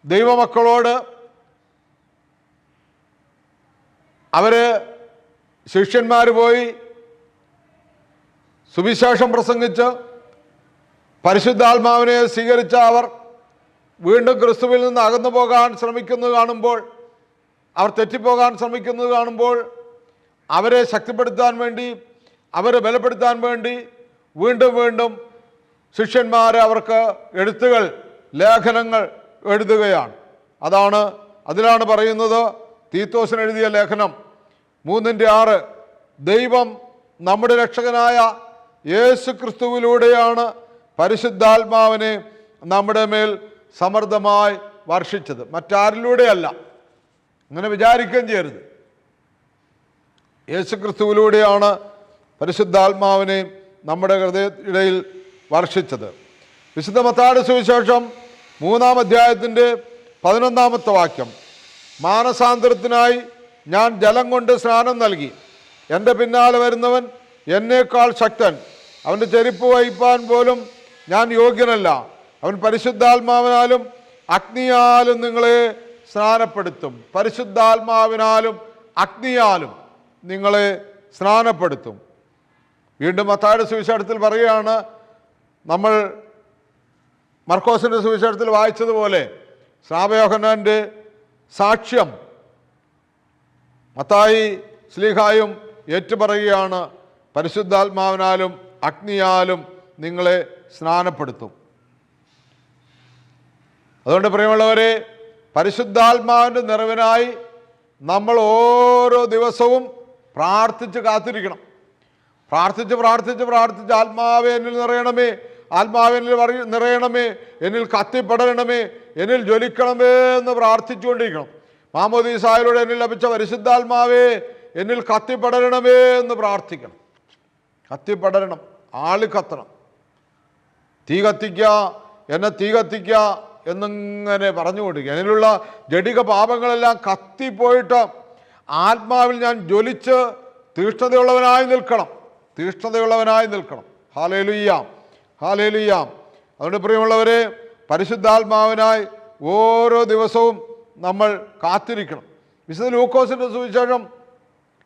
Speaker 1: ദൈവമക്കളോട് ശിഷ്യന്മാർ പോയി സുവിശേഷം പ്രസംഗിച്ച് പരിശുദ്ധാത്മാവിനെ സ്വീകരിച്ച അവർ വീണ്ടും ക്രിസ്തുവിൽ നിന്ന് അകന്നു പോകാൻ ശ്രമിക്കുന്നത് കാണുമ്പോൾ, അവർ തെറ്റിപ്പോകാൻ ശ്രമിക്കുന്നത് കാണുമ്പോൾ, അവരെ ശക്തിപ്പെടുത്താൻ വേണ്ടി, അവരെ ബലപ്പെടുത്താൻ വേണ്ടി വീണ്ടും വീണ്ടും ശിഷ്യന്മാർ അവർക്ക് എഴുത്തുകൾ, ലേഖനങ്ങൾ എഴുതുകയാണ്. അതിലാണ് പറയുന്നത്, തീത്തോസിന് എഴുതിയ ലേഖനം 3:6, ദൈവം നമ്മുടെ രക്ഷകനായ യേശുക്രിസ്തുവിലൂടെയാണ് പരിശുദ്ധാത്മാവിനെ നമ്മുടെ മേൽ സമൃദ്ധമായി വർഷിച്ചത്, മറ്റാരിലൂടെയല്ല. അങ്ങനെ വിചാരിക്കുകയും ചെയ്യരുത്. യേശുക്രിസ്തുവിലൂടെയാണ് പരിശുദ്ധാത്മാവിനെ നമ്മുടെ ഹൃദയത്തിൽ വർഷിച്ചത്. വിശുദ്ധ മത്തായിയുടെ സുവിശേഷം 3-ാം അധ്യായത്തിൻ്റെ 11-ാമത്തെ വാക്യം, മാനസാന്തരത്തിനായി ഞാൻ ജലം കൊണ്ട് സ്നാനം നൽകി, എൻ്റെ പിന്നാലെ വരുന്നവൻ എന്നേക്കാൾ ശക്തൻ, അവൻ്റെ ചെരുപ്പ് വഹിപ്പാൻ പോലും ഞാൻ യോഗ്യനല്ല, അവൻ പരിശുദ്ധാത്മാവിനാലും അഗ്നിയാലും നിങ്ങളെ സ്നാനപ്പെടുത്തും. പരിശുദ്ധാത്മാവിനാലും അഗ്നിയാലും നിങ്ങളെ സ്നാനപ്പെടുത്തും. വീണ്ടും മത്തായിയുടെ സുവിശേഷത്തിൽ പറയുകയാണ്, നമ്മൾ മർക്കോസിൻ്റെ സുവിശേഷത്തിൽ വായിച്ചതുപോലെ സ്നാപയോഹന്നാൻ്റെ സാക്ഷ്യം മത്തായി ശ്ലീഹായും ഏറ്റുപറയുകയാണ്, പരിശുദ്ധാത്മാവിനാലും അഗ്നിയാലും നിങ്ങളെ സ്നാനപ്പെടുത്തും. അതുകൊണ്ട് പ്രിയമുള്ളവരെ, പരിശുദ്ധാത്മാവിൻ്റെ നിറവിനായി നമ്മൾ ഓരോ ദിവസവും പ്രാർത്ഥിച്ച് കാത്തിരിക്കണം. പ്രാർത്ഥിച്ച് ആത്മാവെ എന്നിൽ നിറയണമേ, ആത്മാവെ എന്നിൽ നിറയണമേ, എന്നിൽ കത്തിപ്പടരണമേ, എന്നിൽ ജ്വലിക്കണമേ എന്ന് പ്രാർത്ഥിച്ചുകൊണ്ടിരിക്കണം. മാമോദീസായിലൂടെ എന്നിൽ ലഭിച്ച പരിശുദ്ധാത്മാവേ എന്നിൽ കത്തിപ്പടരണമേ എന്ന് പ്രാർത്ഥിക്കണം. കത്തിപ്പടരണം, ആള് കത്തണം. തീ കത്തിക്കുക, എന്നെ തീ കത്തിക്കുക എന്നിങ്ങനെ പറഞ്ഞുകൊണ്ടിരിക്കുക. അതിലുള്ള ജഡിക പാപങ്ങളെല്ലാം കത്തിപ്പോയിട്ട് ആത്മാവിൽ ഞാൻ ജ്വലിച്ച് തീഷ്ണതയുള്ളവനായി നിൽക്കണം. ഹല്ലേലൂയ. അതുകൊണ്ട് പ്രിയമുള്ളവരെ, പരിശുദ്ധാത്മാവിനായി ഓരോ ദിവസവും നമ്മൾ കാത്തിരിക്കണം. വിശുദ്ധ ലൂക്കോസിൻ്റെ സുവിശേഷം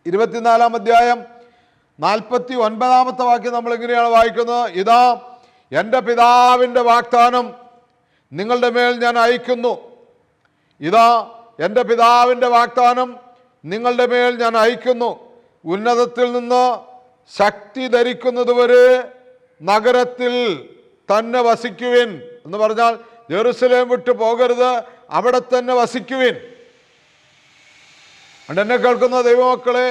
Speaker 1: 24-ാം അധ്യായം 49-ാമത്തെ വാക്യം നമ്മൾ എങ്ങനെയാണ് വായിക്കുന്നത്? ഇതാ എൻ്റെ പിതാവിൻ്റെ വാഗ്ദാനം നിങ്ങളുടെ മേൽ ഞാൻ അയക്കുന്നു. ഇതാ എൻ്റെ പിതാവിൻ്റെ വാഗ്ദാനം നിങ്ങളുടെ മേൽ ഞാൻ അയക്കുന്നു. ഉന്നതത്തിൽ നിന്ന് ശക്തി ധരിക്കുന്നതുവരെ നഗരത്തിൽ തന്നെ വസിക്കുവിൻ എന്ന് പറഞ്ഞാൽ ജെറുസലേം വിട്ടു പോകരുത്, അവിടെ തന്നെ വസിക്കുവിൻ. എന്നെ കേൾക്കുന്ന ദൈവമക്കളെ,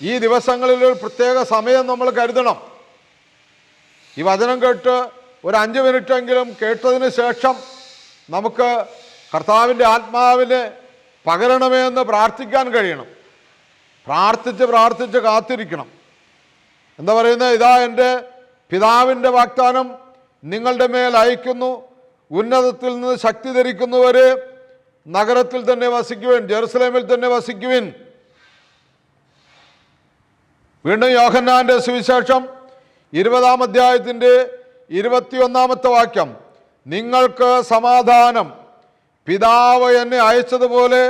Speaker 1: ഈ ദിവസങ്ങളിൽ ഒരു പ്രത്യേക സമയം നമ്മൾ കരുതണം. ഈ വചനം കേട്ട് ഒരു 5 മിനിറ്റെങ്കിലും കേട്ടതിന് ശേഷം നമുക്ക് കർത്താവിൻ്റെ ആത്മാവിനെ പകരണമേ എന്ന് പ്രാർത്ഥിക്കാൻ കഴിയണം. പ്രാർത്ഥിച്ച് കാത്തിരിക്കണം. എന്താ പറയുന്നത്? ഇതാ എൻ്റെ പിതാവിൻ്റെ വാഗ്ദാനം നിങ്ങളുടെ മേൽ അയക്കുന്നു. ഉന്നതത്തിൽ നിന്ന് ശക്തി ധരിക്കുന്നവരെ നഗരത്തിൽ തന്നെ വസിക്കുവിൻ, ജെറുസലേമിൽ തന്നെ വസിക്കുവിൻ. വീണ്ടും യോഹന്നാന്റെ സുവിശേഷം 20-ാം അധ്യായത്തിൻ്റെ 21-ാമത്തെ വാക്യം, നിങ്ങൾക്ക് സമാധാനം. പിതാവ് എന്നെ അയച്ചതുപോലെ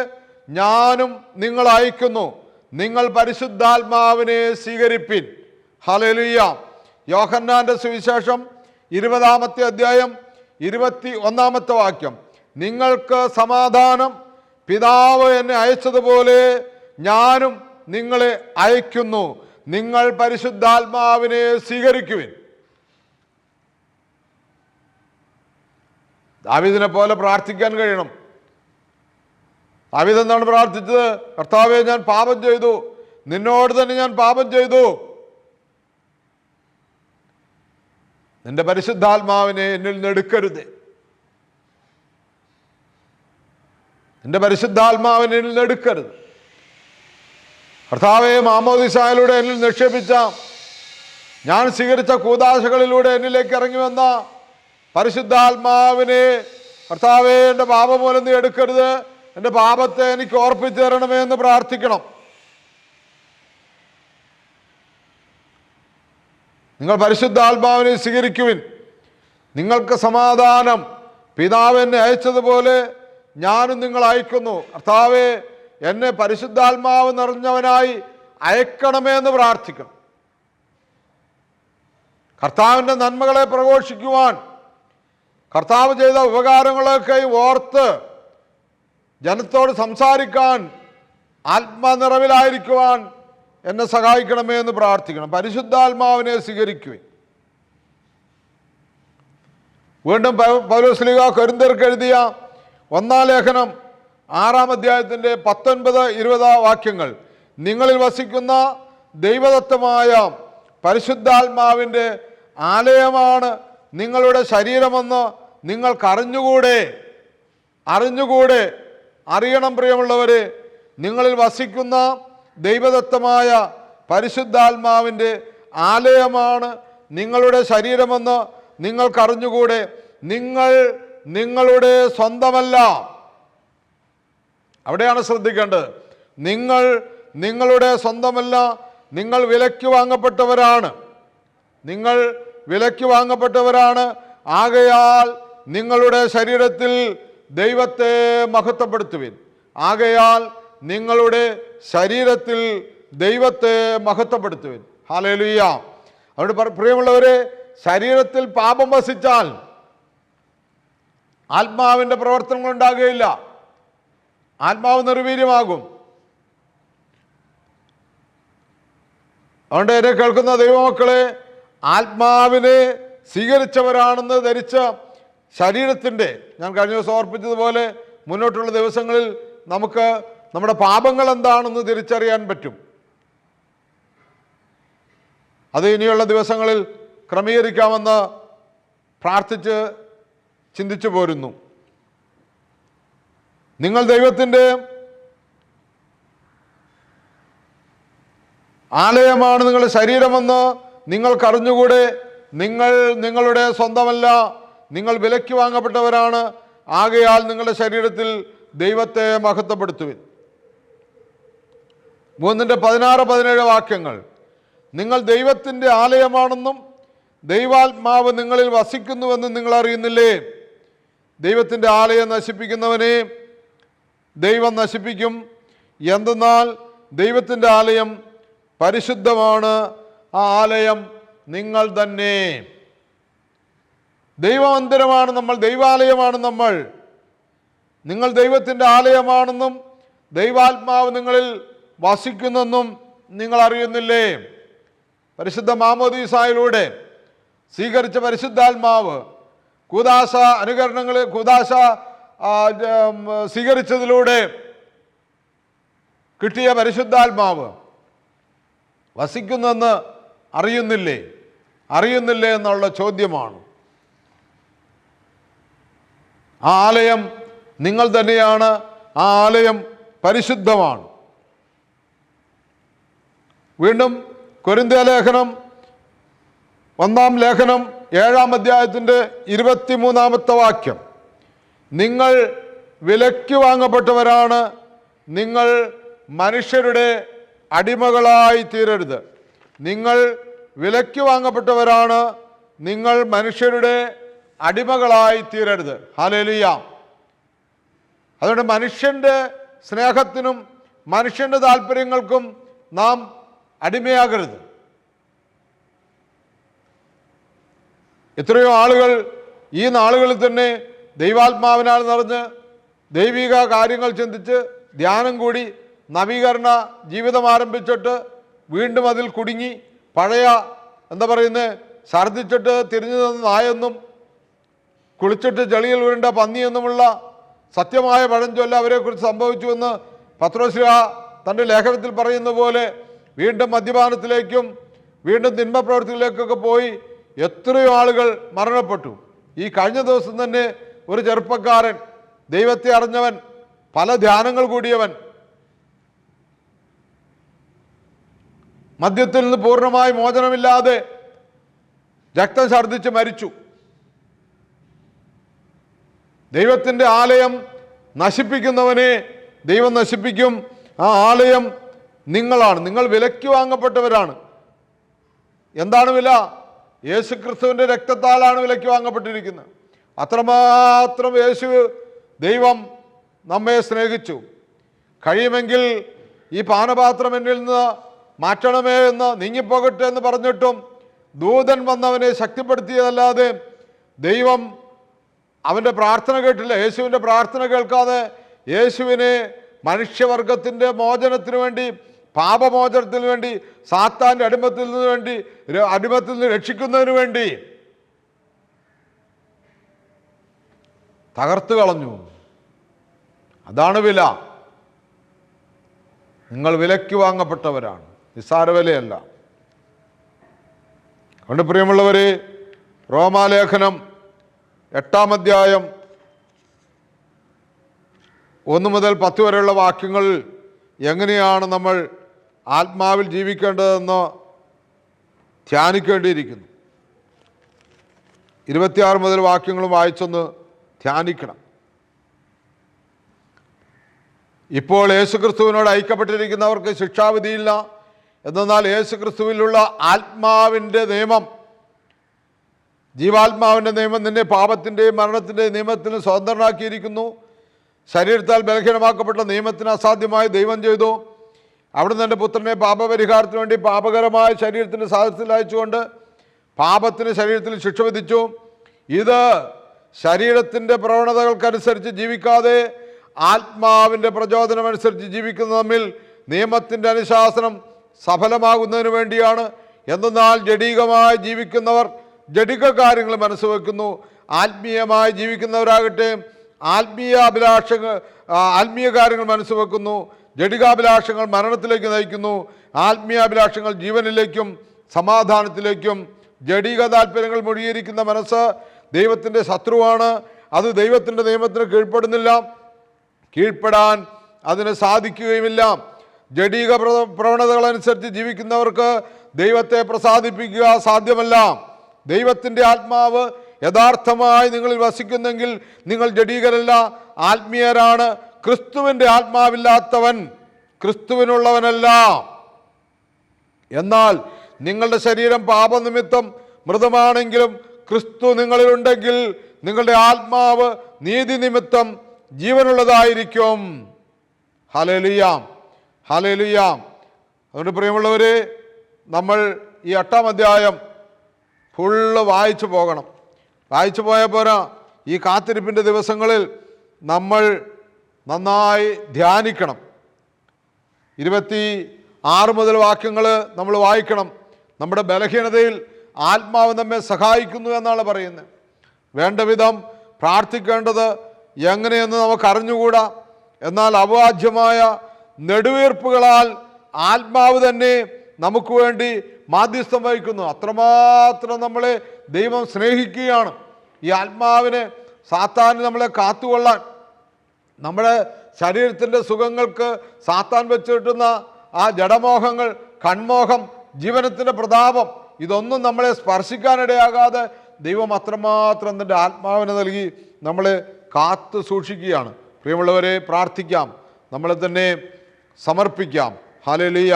Speaker 1: ഞാനും നിങ്ങളെ അയക്കുന്നു. നിങ്ങൾ പരിശുദ്ധാത്മാവിനെ സ്വീകരിപ്പിൻ. ഹല്ലേലൂയ. യോഹന്നാന്റെ സുവിശേഷം 20-ാമത്തെ അധ്യായം 21-ാമത്തെ വാക്യം, നിങ്ങൾക്ക് സമാധാനം. പിതാവ് എന്നെ അയച്ചതുപോലെ ഞാനും നിങ്ങളെ അയക്കുന്നു. നിങ്ങൾ പരിശുദ്ധാത്മാവിനെ സ്വീകരിക്കുവിൻ. ദാവീദിനെ പോലെ പ്രാർത്ഥിക്കാൻ കഴിയണം. ദാവീദ് എന്താണ് പ്രാർത്ഥിച്ചത്? കർത്താവേ, ഞാൻ പാപം ചെയ്തു, നിന്നോട് തന്നെ ഞാൻ പാപം ചെയ്തു. നിന്റെ പരിശുദ്ധാത്മാവിനെ എന്നിൽ നിന്ന് എടുക്കരുത്. നിന്റെ പരിശുദ്ധാത്മാവിനെ എന്നിൽ നിന്ന് എടുക്കരുത്. കർത്താവേ, മാമോദിസായിലൂടെ എന്നിൽ നിക്ഷേപിച്ച, ഞാൻ സ്വീകരിച്ച കൂദാശകളിലൂടെ എന്നിലേക്ക് ഇറങ്ങി വന്ന പരിശുദ്ധാത്മാവിനെ കർത്താവേ, എൻ്റെ പാപമൂലം നീ എടുക്കരുത്, എൻ്റെ പാപത്തെ എനിക്ക് ഓർപ്പിച്ചു തരണമേ എന്ന് പ്രാർത്ഥിക്കണം. നിങ്ങൾ പരിശുദ്ധാത്മാവിനെ സ്വീകരിക്കുവിൻ. നിങ്ങൾക്ക് സമാധാനം. പിതാവ് എന്നെ അയച്ചതുപോലെ ഞാനും നിങ്ങൾ അയക്കുന്നു. കർത്താവേ, എന്നെ പരിശുദ്ധാത്മാവ് നിറഞ്ഞവനായി അയക്കണമേ എന്ന് പ്രാർത്ഥിക്കണം. കർത്താവിൻ്റെ നന്മകളെ പ്രഘോഷിക്കുവാൻ, കർത്താവ് ചെയ്ത ഉപകാരങ്ങളൊക്കെ ഓർത്ത് ജനത്തോട് സംസാരിക്കാൻ, ആത്മനിറവിലായിരിക്കുവാൻ എന്നെ സഹായിക്കണമേ എന്ന് പ്രാർത്ഥിക്കണം. പരിശുദ്ധാത്മാവിനെ സ്വീകരിക്കുവിൻ. വീണ്ടും പൗലോസ് കൊരിന്ത്യർക്ക് എഴുതിയ 1-ാം ലേഖനം 6-ാം അധ്യായത്തിൻ്റെ 19-20 വാക്യങ്ങൾ, നിങ്ങളിൽ വസിക്കുന്ന ദൈവദത്തമായ പരിശുദ്ധാത്മാവിൻ്റെ ആലയമാണ് നിങ്ങളുടെ ശരീരമെന്ന് നിങ്ങൾക്കറിഞ്ഞുകൂടെ? അറിയണം പ്രിയമുള്ളവരെ. നിങ്ങളിൽ വസിക്കുന്ന ദൈവദത്തമായ പരിശുദ്ധാത്മാവിൻ്റെ ആലയമാണ് നിങ്ങളുടെ ശരീരമെന്ന് നിങ്ങൾക്കറിഞ്ഞുകൂടെ? നിങ്ങൾ നിങ്ങളുടെ സ്വന്തമല്ല. അവിടെയാണ് ശ്രദ്ധിക്കേണ്ടത്. നിങ്ങൾ നിങ്ങളുടെ സ്വന്തമല്ല, നിങ്ങൾ വിലയ്ക്ക് വാങ്ങപ്പെട്ടവരാണ്. നിങ്ങൾ വിലയ്ക്ക് വാങ്ങപ്പെട്ടവരാണ്. ആകയാൽ നിങ്ങളുടെ ശരീരത്തിൽ ദൈവത്തെ മഹത്വപ്പെടുത്തുവിൻ. ആകയാൽ നിങ്ങളുടെ ശരീരത്തിൽ ദൈവത്തെ മഹത്വപ്പെടുത്തുവിൻ. ഹല്ലേലൂയ. അതുകൊണ്ട് പ്രിയമുള്ളവരെ, ശരീരത്തിൽ പാപം വസിച്ചാൽ ആത്മാവിൻ്റെ പ്രവർത്തനങ്ങൾ ഉണ്ടാകുകയില്ല. ആത്മാവ് നിർവീര്യമാകും. അതുകൊണ്ട് എന്നെ കേൾക്കുന്ന ദൈവമക്കളെ, ആത്മാവിനെ സ്വീകരിച്ചവരാണെന്ന് ധരിച്ച ശരീരത്തിൻ്റെ, ഞാൻ കഴിഞ്ഞ ദിവസം ഓർപ്പിച്ചതുപോലെ മുന്നോട്ടുള്ള ദിവസങ്ങളിൽ നമുക്ക് നമ്മുടെ പാപങ്ങൾ എന്താണെന്ന് തിരിച്ചറിയാൻ പറ്റും. അത് ഇനിയുള്ള ദിവസങ്ങളിൽ ക്രമീകരിക്കാമെന്ന് പ്രാർത്ഥിച്ച് ചിന്തിച്ചു പോരുന്നു. നിങ്ങൾ ദൈവത്തിൻ്റെ ആലയമാണ് നിങ്ങളുടെ ശരീരമെന്ന് നിങ്ങൾക്കറിഞ്ഞുകൂടെ? നിങ്ങൾ നിങ്ങളുടെ സ്വന്തമല്ല, നിങ്ങൾ വിലയ്ക്ക് വാങ്ങപ്പെട്ടവരാണ്. ആകയാൽ നിങ്ങളുടെ ശരീരത്തിൽ ദൈവത്തെ മഹത്വപ്പെടുത്തുവിൻ. 3:16-17 വാക്യങ്ങൾ, നിങ്ങൾ ദൈവത്തിൻ്റെ ആലയമാണെന്നും ദൈവാത്മാവ് നിങ്ങളിൽ വസിക്കുന്നുവെന്നും നിങ്ങൾ അറിയുന്നില്ലേ? ദൈവത്തിൻ്റെ ആലയം നശിപ്പിക്കുന്നവനെ ദൈവം നശിപ്പിക്കും. എന്തെന്നാൽ ദൈവത്തിൻ്റെ ആലയം പരിശുദ്ധമാണ്, ആ ആലയം നിങ്ങൾ തന്നെ. ദൈവമന്ദിരമാണ് നമ്മൾ, ദൈവാലയമാണ് നമ്മൾ. നിങ്ങൾ ദൈവത്തിൻ്റെ ആലയമാണെന്നും ദൈവാത്മാവ് നിങ്ങളിൽ വസിക്കുന്നെന്നും നിങ്ങൾ അറിയുന്നില്ലേ? പരിശുദ്ധ മാമോദീസായിലൂടെ സ്വീകരിച്ച പരിശുദ്ധാത്മാവ്, കൂദാശ അനുകരണങ്ങളിൽ കൂദാശ സ്വീകരിച്ചതിലൂടെ കിട്ടിയ പരിശുദ്ധാത്മാവ് വസിക്കുന്നെന്ന് അറിയുന്നില്ലേ എന്നുള്ള ചോദ്യമാണ്. ആ ആലയം നിങ്ങൾ തന്നെയാണ്. ആ ആലയം പരിശുദ്ധമാണ്. വീണ്ടും കൊരിന്ത്യ ലേഖനം ഒന്നാം ലേഖനം 7-ാം അധ്യായത്തിൻ്റെ 23-ാമത്തെ വാക്യം. നിങ്ങൾ വിലയ്ക്ക് വാങ്ങപ്പെട്ടവരാണ്, നിങ്ങൾ മനുഷ്യരുടെ അടിമകളായി തീരരുത്. നിങ്ങൾ വിലയ്ക്ക് വാങ്ങപ്പെട്ടവരാണ്, നിങ്ങൾ മനുഷ്യരുടെ അടിമകളായി തീരരുത്. ഹല്ലേലൂയ. അതുകൊണ്ട് മനുഷ്യൻ്റെ സ്നേഹത്തിനും മനുഷ്യൻ്റെ താല്പര്യങ്ങൾക്കും നാം അടിമയാകരുത്. എത്രയോ ആളുകൾ ഈ നാളുകളിൽ തന്നെ ദൈവാത്മാവിനാൽ നിറഞ്ഞ് ദൈവിക കാര്യങ്ങൾ ചിന്തിച്ച് ധ്യാനം കൂടി നവീകരണ ജീവിതം ആരംഭിച്ചിട്ട് വീണ്ടും അതിൽ കുടുങ്ങി പഴയ ഛർദ്ദിച്ചിട്ട് തിരിഞ്ഞു നിന്ന് നായെന്നും കുളിച്ചിട്ട് ചെളിയിൽ ഉരുണ്ട പന്നിയെന്നുമുള്ള സത്യമായ പഴഞ്ചൊല്ല് അവരെക്കുറിച്ച് സംഭവിച്ചുവെന്ന് പത്രോസ്ലീഹ തൻ്റെ ലേഖനത്തിൽ പറയുന്ന പോലെ വീണ്ടും മദ്യപാനത്തിലേക്കും വീണ്ടും തിന്മപ്രവൃത്തികളിലേക്കൊക്കെ പോയി എത്രയോ ആളുകൾ മരണപ്പെട്ടു. ഈ കഴിഞ്ഞ ദിവസം തന്നെ ഒരു ചെറുപ്പക്കാരൻ, ദൈവത്തെ അറിഞ്ഞവൻ, പല ധ്യാനങ്ങൾ കൂടിയവൻ, മദ്യത്തിൽ നിന്ന് പൂർണ്ണമായി മോചനമില്ലാതെ രക്തം ഛർദ്ദിച്ച് മരിച്ചു. ദൈവത്തിൻ്റെ ആലയം നശിപ്പിക്കുന്നവനെ ദൈവം നശിപ്പിക്കും. ആ ആലയം നിങ്ങളാണ്. നിങ്ങൾ വിലയ്ക്ക് വാങ്ങപ്പെട്ടവരാണ്. എന്താണ് വില? യേശുക്രിസ്തുവിൻ്റെ രക്തത്താലാണ് വിലയ്ക്ക് വാങ്ങപ്പെട്ടിരിക്കുന്നത്. അത്രമാത്രം ദൈവം നമ്മെ സ്നേഹിച്ചു. കഴിയുമെങ്കിൽ ഈ പാനപാത്രം എന്നിൽ നിന്ന് മാറ്റണമേ എന്ന്, നീങ്ങിപ്പോകട്ടെ എന്ന് പറഞ്ഞിട്ടും ദൂതൻ വന്നവനെ ശക്തിപ്പെടുത്തിയതല്ലാതെ ദൈവം അവൻ്റെ പ്രാർത്ഥന കേട്ടില്ല. യേശുവിൻ്റെ പ്രാർത്ഥന കേൾക്കാതെ യേശുവിനെ മനുഷ്യവർഗത്തിൻ്റെ മോചനത്തിന് വേണ്ടി, പാപമോചനത്തിന് വേണ്ടി, സാത്താൻ്റെ അടിമത്തിൽ നിന്ന് രക്ഷിക്കുന്നതിന് വേണ്ടി തകർത്ത് കളഞ്ഞു. അതാണ് വില. നിങ്ങൾ വിലയ്ക്ക് വാങ്ങപ്പെട്ടവരാണ്, നിസ്സാര വിലയല്ല. അതുകൊണ്ട് പ്രിയമുള്ളവരെ, റോമാലേഖനം 8-ാം അധ്യായം 1 മുതൽ 10 വരെയുള്ള വാക്യങ്ങളിൽ എങ്ങനെയാണ് നമ്മൾ ആത്മാവിൽ ജീവിക്കേണ്ടതെന്ന് ധ്യാനിക്കേണ്ടിയിരിക്കുന്നു. 26 മുതൽ വാക്യങ്ങളും വായിച്ചൊന്ന് ധ്യാനിക്കണം. ഇപ്പോൾ യേശുക്രിസ്തുവിനോട് ഐക്യപ്പെട്ടിരിക്കുന്നവർക്ക് ശിക്ഷാവിധിയില്ല. എന്നാൽ യേശുക്രിസ്തുവിലുള്ള ആത്മാവിൻ്റെ നിയമം, ജീവാത്മാവിൻ്റെ നിയമം നിന്നെ പാപത്തിൻ്റെയും മരണത്തിൻ്റെയും നിയമത്തിന് സ്വതന്ത്രനാക്കിയിരിക്കുന്നു. ശരീരത്താൽ ബലഹീനമാക്കപ്പെട്ട നിയമത്തിന് അസാധ്യമായി ദൈവം ചെയ്തു. അവിടുന്ന് എൻ്റെ പുത്രനെ പാപപരിഹാരത്തിന് വേണ്ടി പാപകരമായ ശരീരത്തിൻ്റെ സാഹചര്യത്തിൽ അയച്ചുകൊണ്ട് പാപത്തിന് ശരീരത്തിൽ ശിക്ഷ വിധിച്ചു. ഇത് ശരീരത്തിൻ്റെ പ്രവണതകൾക്കനുസരിച്ച് ജീവിക്കാതെ ആത്മാവിൻ്റെ പ്രചോദനമനുസരിച്ച് ജീവിക്കുന്ന തമ്മിൽ നിയമത്തിൻ്റെ അനുശാസനം സഫലമാകുന്നതിന് വേണ്ടിയാണ്. എന്തെന്നാൽ ജഡികമായി ജീവിക്കുന്നവർ ജഡിക കാര്യങ്ങൾ മനസ്സുവെക്കുന്നു, ആത്മീയമായി ജീവിക്കുന്നവരാകട്ടെ ആത്മീയ കാര്യങ്ങൾ മനസ്സുവെക്കുന്നു. ജഡികാഭിലാഷങ്ങൾ മരണത്തിലേക്ക് നയിക്കുന്നു, ആത്മീയാഭിലാഷങ്ങൾ ജീവനിലേക്കും സമാധാനത്തിലേക്കും. ജഡിക താല്പര്യങ്ങൾ മുഴുകിയിരിക്കുന്ന മനസ്സ് ദൈവത്തിൻ്റെ ശത്രുവാണ്. അത് ദൈവത്തിൻ്റെ നിയമത്തിന് കീഴ്പ്പെടുന്നില്ല, കീഴ്പ്പെടാൻ അതിന് സാധിക്കുകയുമില്ല. ജഡിക പ്രവണതകളനുസരിച്ച് ജീവിക്കുന്നവർക്ക് ദൈവത്തെ പ്രസാദിപ്പിക്കുക സാധ്യമല്ല. ദൈവത്തിൻ്റെ ആത്മാവ് യഥാർത്ഥമായി നിങ്ങളിൽ വസിക്കുന്നെങ്കിൽ നിങ്ങൾ ജഡീകരല്ല, ആത്മീയരാണ്. ക്രിസ്തുവിൻ്റെ ആത്മാവില്ലാത്തവൻ ക്രിസ്തുവിനുള്ളവനല്ല. എന്നാൽ നിങ്ങളുടെ ശരീരം പാപനിമിത്തം മൃതമാണെങ്കിലും ക്രിസ്തു നിങ്ങളിലുണ്ടെങ്കിൽ നിങ്ങളുടെ ആത്മാവ് നീതി നിമിത്തം ജീവനുള്ളതായിരിക്കും. Hallelujah, hallelujah. അതുകൊണ്ട് പ്രിയമുള്ളവരെ, നമ്മൾ ഈ 8-ാം അധ്യായം ഫുള്ള് വായിച്ചു പോകണം. വായിച്ചു പോയാൽ പോരാ, ഈ കാത്തിരിപ്പിൻ്റെ ദിവസങ്ങളിൽ നമ്മൾ നന്നായി ധ്യാനിക്കണം. 26 മുതൽ വാക്യങ്ങൾ നമ്മൾ വായിക്കണം. നമ്മുടെ ബലഹീനതയിൽ ആത്മാവ് നമ്മെ സഹായിക്കുന്നു എന്നാണ് പറയുന്നത്. വേണ്ട വിധം പ്രാർത്ഥിക്കേണ്ടത് എങ്ങനെയെന്ന് നമുക്ക് അറിഞ്ഞുകൂടാ. എന്നാൽ അവാച്യമായ നെടുവീർപ്പുകളാൽ ആത്മാവ് തന്നെ നമുക്ക് വേണ്ടി മാധ്യസ്ഥം വഹിക്കുന്നു. അത്രമാത്രം നമ്മളെ ദൈവം സ്നേഹിക്കുകയാണ്. ഈ ആത്മാവിനെ സാത്താന് നമ്മളെ കാത്തുകൊള്ളാൻ, നമ്മുടെ ശരീരത്തിൻ്റെ സുഖങ്ങൾക്ക് സാത്താൻ വെച്ച് കിട്ടുന്ന ആ ജഡമോഹങ്ങൾ, കൺമോഹം, ജീവനത്തിൻ്റെ പ്രതാപം, ഇതൊന്നും നമ്മളെ സ്പർശിക്കാനിടയാകാതെ ദൈവം അത്രമാത്രം തൻ്റെ ആത്മാവിനെ നൽകി നമ്മളെ കാത്തു സൂക്ഷിക്കുകയാണ്. പ്രിയമുള്ളവരെ, പ്രാർത്ഥിക്കാം, നമ്മളെ തന്നെ സമർപ്പിക്കാം. ഹല്ലേലൂയ.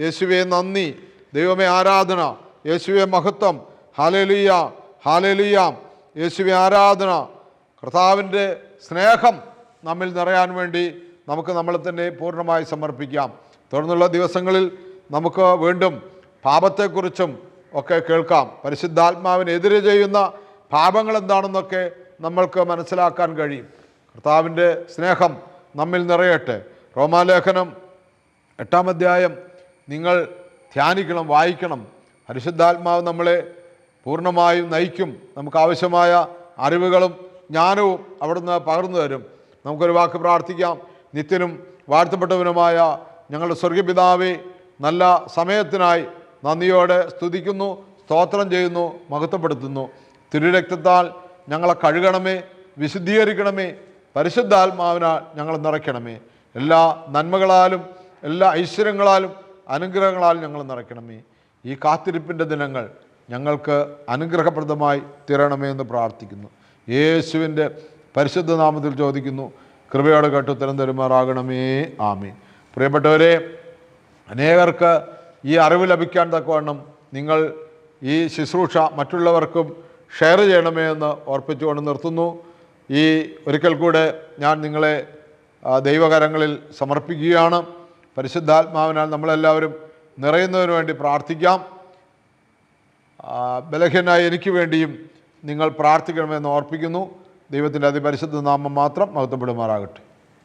Speaker 1: യേശുവേ നന്ദി, ദൈവമേ ആരാധന, യേശുവേ മഹത്വം. Hallelujah, hallelujah. യേശുവേ ആരാധന. കർത്താവിൻ്റെ സ്നേഹം നമ്മിൽ നിറയാൻ വേണ്ടി നമുക്ക് നമ്മളെ തന്നെ പൂർണ്ണമായി സമർപ്പിക്കാം. തുടർന്നുള്ള ദിവസങ്ങളിൽ നമുക്ക് വീണ്ടും പാപത്തെക്കുറിച്ചും ഒക്കെ കേൾക്കാം. പരിശുദ്ധാത്മാവിനെതിരെ ചെയ്യുന്ന പാപങ്ങൾ എന്താണെന്നൊക്കെ നമ്മൾക്ക് മനസ്സിലാക്കാൻ കഴിയും. കർത്താവിൻ്റെ സ്നേഹം നമ്മിൽ നിറയട്ടെ. റോമാലേഖനം 8-ാം അധ്യായം നിങ്ങൾ ധ്യാനിക്കണം, വായിക്കണം. പരിശുദ്ധാത്മാവ് നമ്മളെ പൂർണ്ണമായും നയിക്കും. നമുക്ക് ആവശ്യമായ അറിവുകളും ജ്ഞാനവും അവിടുന്ന് പകർന്നു തരും. നമുക്കൊരു വാക്ക് പ്രാർത്ഥിക്കാം. നിത്യനും വാഴ്ത്തപ്പെട്ടവനുമായ ഞങ്ങളുടെ സ്വർഗപിതാവേ, നല്ല സമയത്തിനായി നന്ദിയോടെ സ്തുതിക്കുന്നു, സ്തോത്രം ചെയ്യുന്നു, മഹത്വപ്പെടുത്തുന്നു. തിരുരക്തത്താൽ ഞങ്ങളെ കഴുകണമേ, വിശുദ്ധീകരിക്കണമേ. പരിശുദ്ധാത്മാവിനാൽ ഞങ്ങളെ നിറയ്ക്കണമേ. എല്ലാ നന്മകളാലും എല്ലാ ഐശ്വര്യങ്ങളാലും അനുഗ്രഹങ്ങളാലും ഞങ്ങൾ നിറയ്ക്കണമേ. ഈ കാത്തിരിപ്പിൻ്റെ ദിനങ്ങൾ ഞങ്ങൾക്ക് അനുഗ്രഹപ്രദമായി തീരണമേ എന്ന് പ്രാർത്ഥിക്കുന്നു. യേശുവിൻ്റെ പരിശുദ്ധ നാമത്തിൽ ചോദിക്കുന്നു. കൃപയോടെ കേട്ട് ഉത്തരം തരുമാറാകണമേ. ആമീൻ. പ്രിയപ്പെട്ടവരെ, അനേകർക്ക് ഈ അറിവ് ലഭിക്കാൻ തക്കവണ്ണം നിങ്ങൾ ഈ ശുശ്രൂഷ മറ്റുള്ളവർക്കും ഷെയർ ചെയ്യണമേ എന്ന് ഓർപ്പിച്ചുകൊണ്ട് നിർത്തുന്നു. ഈ ഒരിക്കൽ കൂടെ ഞാൻ നിങ്ങളെ ദൈവകരങ്ങളിൽ സമർപ്പിക്കുകയാണ്. പരിശുദ്ധാത്മാവിനാൽ നമ്മളെല്ലാവരും നിറയുന്നതിന് വേണ്ടി പ്രാർത്ഥിക്കാം. ബലഹീനനായ എനിക്ക് വേണ്ടിയും നിങ്ങൾ പ്രാർത്ഥിക്കണമെന്ന് ഓർപ്പിക്കുന്നു. ദൈവത്തിൻ്റെ അതിപരിശുദ്ധ നാമം മാത്രം മഹത്വപ്പെടുമാറാകട്ടെ.